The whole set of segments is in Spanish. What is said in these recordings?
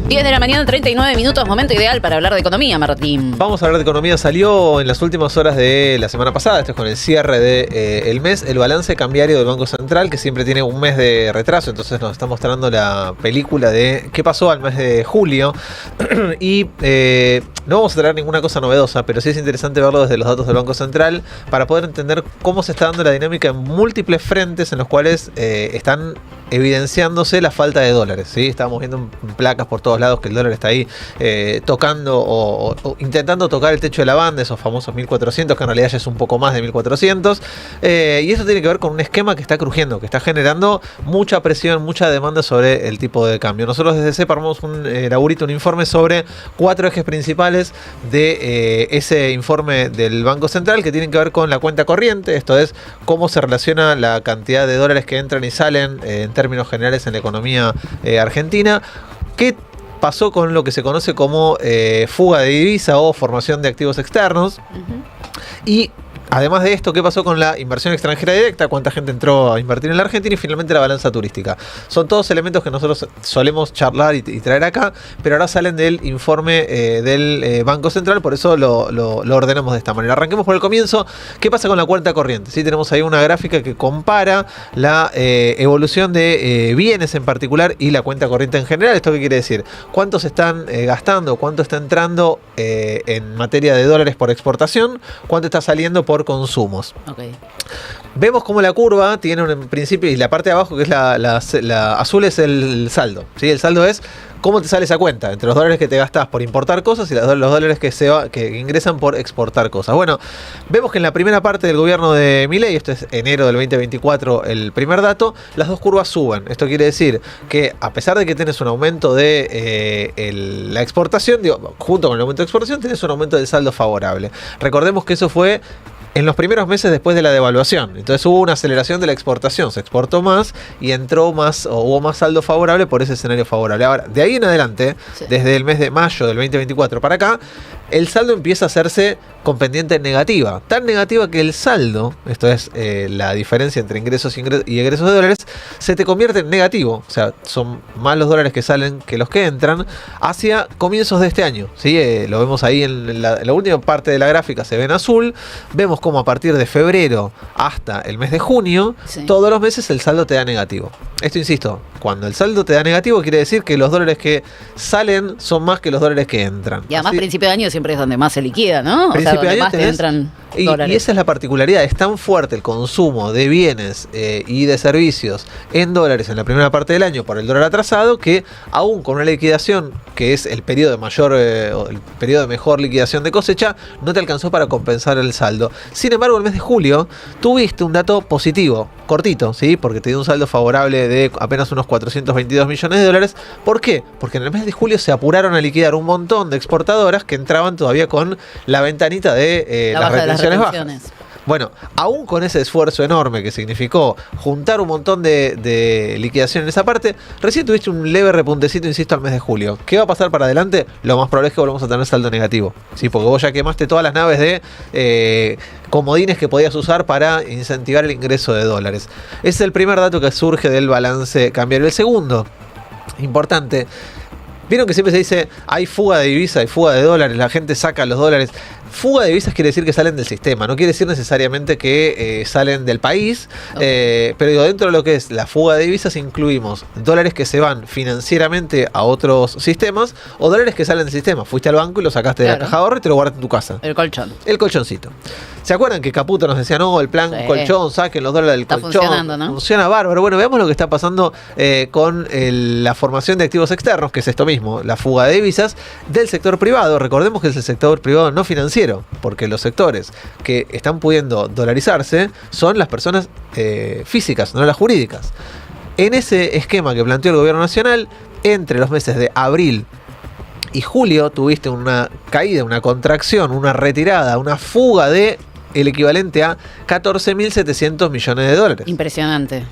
10 de la mañana, 39 minutos, momento ideal para hablar de economía, Martín. Vamos a hablar de economía. Salió en las últimas horas de la semana pasada, esto es con el cierre del mes, el balance cambiario del Banco Central, que siempre tiene un mes de retraso, entonces nos está mostrando la película de qué pasó al mes de julio. Y no vamos a traer ninguna cosa novedosa, pero sí es interesante verlo desde los datos del Banco Central para poder entender cómo se está dando la dinámica en múltiples frentes en los cuales están evidenciándose la falta de dólares, ¿sí? Estamos viendo en placas por todos lados que el dólar está ahí tocando o intentando tocar el techo de la banda, esos famosos 1400, que en realidad ya es un poco más de 1400, y eso tiene que ver con un esquema que está crujiendo, que está generando mucha presión, mucha demanda sobre el tipo de cambio. Nosotros desde CEPA armamos un informe sobre 4 ejes principales de ese informe del Banco Central, que tienen que ver con la cuenta corriente, esto es cómo se relaciona la cantidad de dólares que entran y salen en términos generales en la economía argentina. ¿Qué pasó con lo que se conoce como fuga de divisa o formación de activos externos? Y además de esto, ¿qué pasó con la inversión extranjera directa? ¿Cuánta gente entró a invertir en la Argentina? Y finalmente la balanza turística. Son todos elementos que nosotros solemos charlar y traer acá, pero ahora salen del informe del Banco Central, por eso lo ordenamos de esta manera. Arranquemos por el comienzo. ¿Qué pasa con la cuenta corriente? ¿Sí? Tenemos ahí una gráfica que compara la evolución de bienes en particular y la cuenta corriente en general. ¿Esto qué quiere decir? ¿Cuánto se están gastando? ¿Cuánto está entrando en materia de dólares por exportación? ¿Cuánto está saliendo por consumos? Okay. Vemos como la curva tiene un principio y la parte de abajo, que es la azul, es el saldo, ¿sí? El saldo es cómo te sale esa cuenta entre los dólares que te gastás por importar cosas y los dólares que ingresan por exportar cosas. Bueno, vemos que en la primera parte del gobierno de Milei, esto es enero del 2024, el primer dato, las dos curvas suben. Esto quiere decir que a pesar de que tienes un aumento de la exportación, junto con el aumento de exportación, tienes un aumento del saldo favorable. Recordemos que eso fue en los primeros meses después de la devaluación. Entonces hubo una aceleración de la exportación, se exportó más y entró más, o hubo más saldo favorable por ese escenario favorable. Ahora, de ahí en adelante, sí, desde el mes de mayo del 2024 para acá, el saldo empieza a hacerse con pendiente negativa. Tan negativa que el saldo, esto es la diferencia entre ingresos y egresos de dólares, se te convierte en negativo. O sea, son más los dólares que salen que los que entran hacia comienzos de este año, ¿sí? Lo vemos ahí en la última parte de la gráfica, se ve en azul. Vemos cómo a partir de febrero hasta el mes de junio, sí, todos los meses el saldo te da negativo. Esto, insisto, cuando el saldo te da negativo quiere decir que los dólares que salen son más que los dólares que entran. Y además, ¿sí? Principio de año siempre es donde más se liquida, ¿no? Principio de año más te entran dólares. Y esa es la particularidad, es tan fuerte el consumo de bienes y de servicios en dólares en la primera parte del año por el dólar atrasado, que aún con una liquidación que es el periodo de mayor el periodo de mejor liquidación de cosecha, no te alcanzó para compensar el saldo. Sin embargo, el mes de julio tuviste un dato positivo, cortito, ¿sí? Porque te dio un saldo favorable de apenas unos 422 millones de dólares. ¿Por qué? Porque en el mes de julio se apuraron a liquidar un montón de exportadoras que entraban todavía con la ventanita de las retenciones bajas. Bueno, aún con ese esfuerzo enorme que significó juntar un montón de liquidación en esa parte, recién tuviste un leve repuntecito, insisto, al mes de julio. ¿Qué va a pasar para adelante? Lo más probable es que volvamos a tener saldo negativo, ¿sí? Porque vos ya quemaste todas las naves de comodines que podías usar para incentivar el ingreso de dólares. Ese es el primer dato que surge del balance cambiario. El segundo, importante. Vieron que siempre se dice, hay fuga de divisa, hay fuga de dólares, la gente saca los dólares. Fuga de divisas quiere decir que salen del sistema, no quiere decir necesariamente que salen del país, okay. Pero dentro de lo que es la fuga de divisas incluimos dólares que se van financieramente a otros sistemas o dólares que salen del sistema. Fuiste al banco y lo sacaste de la caja de ahorro y te lo guardaste en tu casa. El colchón. El colchoncito. ¿Se acuerdan que Caputo nos decía, no, el plan colchón, saquen los dólares del está colchón? Funcionando, ¿no? Funciona bárbaro. Bueno, veamos lo que está pasando con la formación de activos externos, que es esto mismo, la fuga de divisas del sector privado. Recordemos que es el sector privado no financiero, porque los sectores que están pudiendo dolarizarse son las personas físicas, no las jurídicas. En ese esquema que planteó el gobierno nacional, entre los meses de abril y julio tuviste una caída, una contracción, una retirada, una fuga de el equivalente a 14.700 millones de dólares. Impresionante.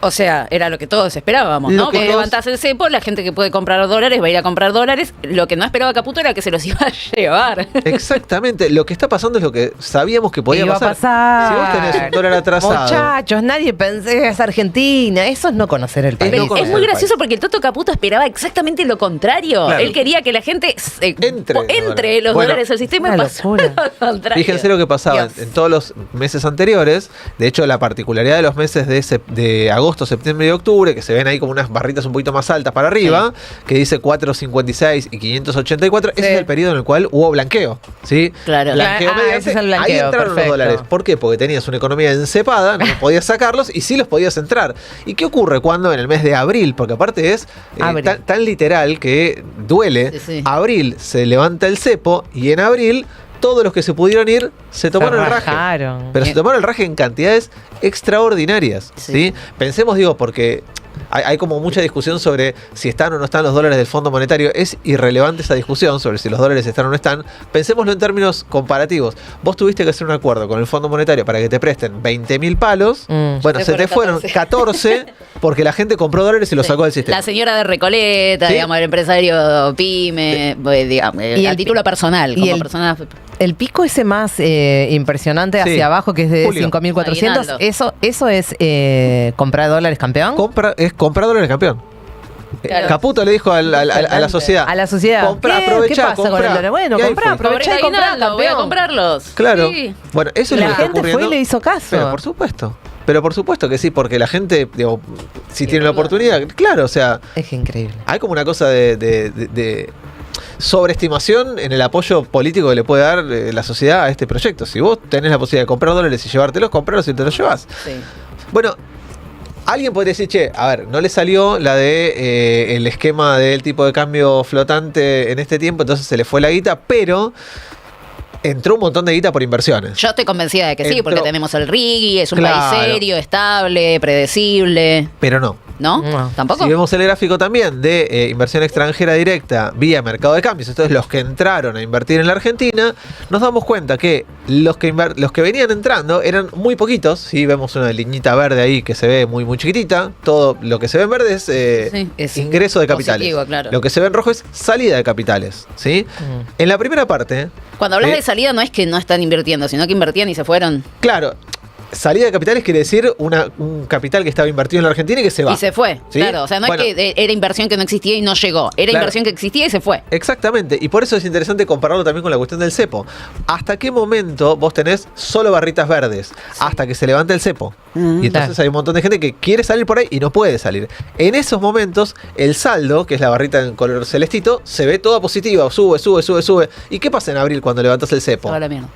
O sea, era lo que todos esperábamos, ¿no? Que levantase el cepo, la gente que puede comprar dólares va a ir a comprar dólares. Lo que no esperaba Caputo era que se los iba a llevar. Exactamente. Lo que está pasando es lo que sabíamos que podía pasar. Si vos tenés un dólar atrasado. Muchachos, nadie pensé que es Argentina. Eso es no conocer el país. Es muy gracioso porque el Toto Caputo esperaba exactamente lo contrario. Claro. Él quería que la gente entre los bueno, dólares al sistema y pasó lo contrario. Fíjense lo que pasaba en todos los meses anteriores. De hecho, la particularidad de los meses de agosto, septiembre y octubre, que se ven ahí como unas barritas un poquito más altas para arriba, que dice 456 y 584, ese es el periodo en el cual hubo blanqueo. ¿Sí? Claro. Blanqueo mediante, ese es el blanqueo, ahí entraron perfecto. los dólares. ¿Por qué? Porque tenías una economía encepada, no podías sacarlos y sí los podías entrar. ¿Y qué ocurre cuando en el mes de abril? Porque aparte es tan literal que duele. Sí. Abril se levanta el cepo y en abril todos los que se pudieron ir se tomaron el raje. Pero se tomaron el raje en cantidades extraordinarias. ¿Sí? Pensemos, porque hay como mucha discusión sobre si están o no están los dólares del Fondo Monetario. Es irrelevante esa discusión sobre si los dólares están o no están. Pensémoslo en términos comparativos. Vos tuviste que hacer un acuerdo con el Fondo Monetario para que te presten 20.000 palos. Bueno, se te fueron 14 porque la gente compró dólares y los sacó del sistema. La señora de Recoleta, digamos, el empresario pyme, digamos, a título personal, como persona. El pico ese más impresionante hacia abajo, que es de 5.400, ¿eso es comprar dólares campeón? Comprar dólares campeón. Claro. Caputo le dijo a la sociedad. A la sociedad. Compra, aprovechá, ¿Qué pasa con el dólar? Bueno, comprá, aprovechá y comprá, campeón. Voy a comprarlos. Claro. Sí. Bueno, eso es lo que está ocurriendo. La gente fue y le hizo caso. Pero por supuesto que sí, porque la gente, si tiene la oportunidad, claro, o sea. Es increíble. Hay como una cosa de sobreestimación en el apoyo político que le puede dar la sociedad a este proyecto. Si vos tenés la posibilidad de comprar dólares y llevártelos, comprarlos y te los llevas. Sí. Bueno, alguien podría decir, a ver, no le salió la de el esquema del tipo de cambio flotante en este tiempo, entonces se le fue la guita, pero entró un montón de guita por inversiones. Yo estoy convencida de que sí, porque tenemos el RIGI, es un país serio, estable, predecible. Pero no. ¿No? ¿Tampoco? Si vemos el gráfico también de inversión extranjera directa vía mercado de cambios, entonces los que entraron a invertir en la Argentina, nos damos cuenta que los que venían entrando eran muy poquitos. ¿Sí? Vemos una liñita verde ahí que se ve muy, muy chiquitita. Todo lo que se ve en verde es ingreso de capitales. Positivo, claro. Lo que se ve en rojo es salida de capitales. ¿Sí? En la primera parte... Cuando hablas de salida no es que no están invirtiendo, sino que invertían y se fueron. Claro. Salida de capitales quiere decir un capital que estaba invertido en la Argentina y que se va. Y se fue, ¿sí? Claro. O sea, no es que era inversión que no existía y no llegó. Era inversión que existía y se fue. Exactamente. Y por eso es interesante compararlo también con la cuestión del cepo. ¿Hasta qué momento vos tenés solo barritas verdes? Sí. Hasta que se levanta el cepo. Y entonces hay un montón de gente que quiere salir por ahí y no puede salir. En esos momentos, el saldo, que es la barrita en color celestito, se ve toda positiva. Sube. ¿Y qué pasa en abril cuando levantas el cepo?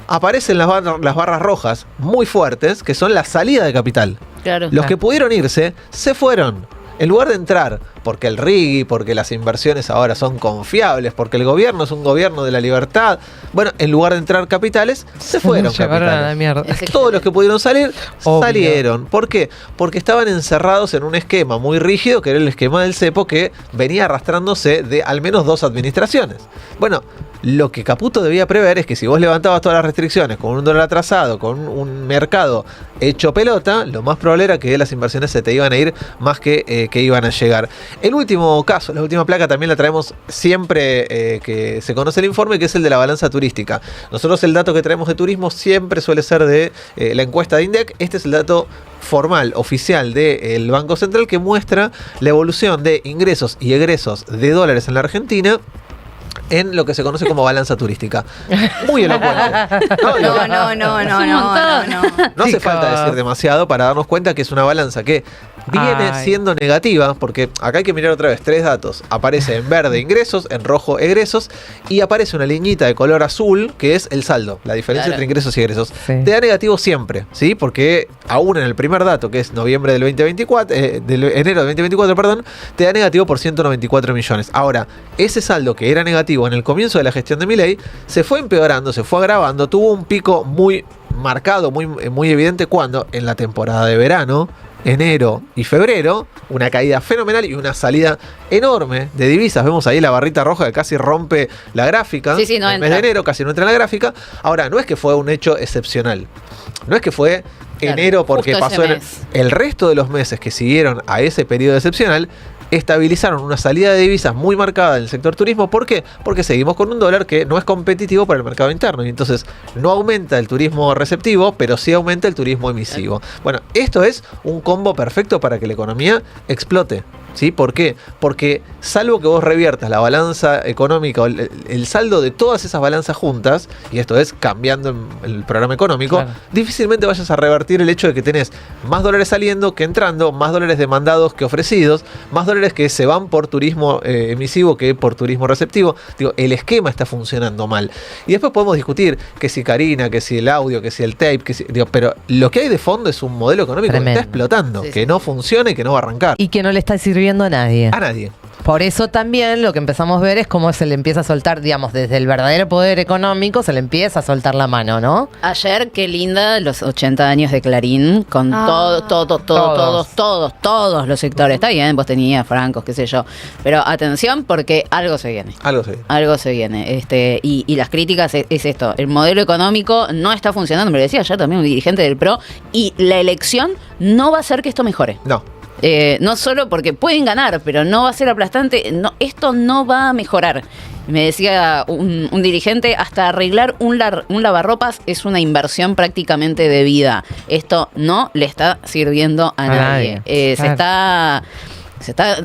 Aparecen las barras rojas muy fuertes, que son la salida de capital. Claro. Los que pudieron irse, se fueron. En lugar de entrar, porque el RIGI, porque las inversiones ahora son confiables, porque el gobierno es un gobierno de la libertad, bueno, en lugar de entrar capitales, se fueron capitales. A la mierda. Todos los que pudieron salir, salieron. ¿Por qué? Porque estaban encerrados en un esquema muy rígido, que era el esquema del cepo, que venía arrastrándose de al menos 2 administraciones. Bueno, lo que Caputo debía prever es que si vos levantabas todas las restricciones con un dólar atrasado, con un mercado hecho pelota, lo más probable era que las inversiones se te iban a ir más que iban a llegar. El último caso, la última placa también la traemos siempre que se conoce el informe, que es el de la balanza turística. Nosotros el dato que traemos de turismo siempre suele ser de la encuesta de INDEC. Este es el dato formal, oficial del Banco Central, que muestra la evolución de ingresos y egresos de dólares en la Argentina en lo que se conoce como balanza turística. Muy elocuente. No hace falta decir demasiado para darnos cuenta que es una balanza que viene siendo negativa, porque acá hay que mirar otra vez 3 datos. Aparece en verde ingresos, en rojo egresos, y aparece una liñita de color azul que es el saldo, la diferencia entre ingresos y egresos. Sí. Te da negativo siempre, ¿sí? Porque aún en el primer dato, que es noviembre del 2024, enero del 2024, perdón, te da negativo por 194 millones. Ahora, ese saldo que era negativo en el comienzo de la gestión de Milei se fue empeorando, se fue agravando, tuvo un pico muy marcado, muy evidente cuando en la temporada de verano enero y febrero, una caída fenomenal y una salida enorme de divisas. Vemos ahí la barrita roja que casi rompe la gráfica. Sí, no el mes de enero casi no entra en la gráfica. Ahora, no es que fue un hecho excepcional. No es que fue enero porque pasó el resto de los meses que siguieron a ese periodo excepcional. Estabilizaron una salida de divisas muy marcada en el sector turismo. ¿Por qué? Porque seguimos con un dólar que no es competitivo para el mercado interno. Y entonces no aumenta el turismo receptivo, pero sí aumenta el turismo emisivo. Bueno, esto es un combo perfecto para que la economía explote. ¿Sí? ¿Por qué? Porque salvo que vos reviertas la balanza económica o el saldo de todas esas balanzas juntas, y esto es cambiando el programa económico, difícilmente vayas a revertir el hecho de que tenés más dólares saliendo que entrando, más dólares demandados que ofrecidos, más dólares que se van por turismo emisivo que por turismo receptivo. Digo, el esquema está funcionando mal. Y después podemos discutir que si Karina, que si el audio, que si el tape, pero lo que hay de fondo es un modelo económico que está explotando, que no funciona y que no va a arrancar. Y que no le está sirviendo a nadie. A nadie. Por eso también lo que empezamos a ver es cómo se le empieza a soltar, digamos, desde el verdadero poder económico se le empieza a soltar la mano, ¿no? Ayer, qué linda, los 80 años de Clarín, con todos los sectores. Está bien, vos tenías francos, qué sé yo. Pero atención porque algo se viene. Algo se viene. Y las críticas es esto. El modelo económico no está funcionando. Me lo decía ayer también un dirigente del PRO. Y la elección no va a hacer que esto mejore. No. No solo porque pueden ganar, pero no va a ser aplastante. No, esto no va a mejorar. Me decía un dirigente, hasta arreglar un lavarropas es una inversión prácticamente de vida. Esto no le está sirviendo a nadie. Se está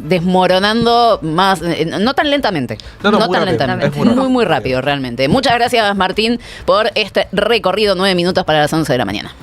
desmoronando más, no tan lentamente. No tan lentamente. Muy rápido realmente. Muchas gracias, Martín, por este recorrido. 9 minutos para las 11 de la mañana.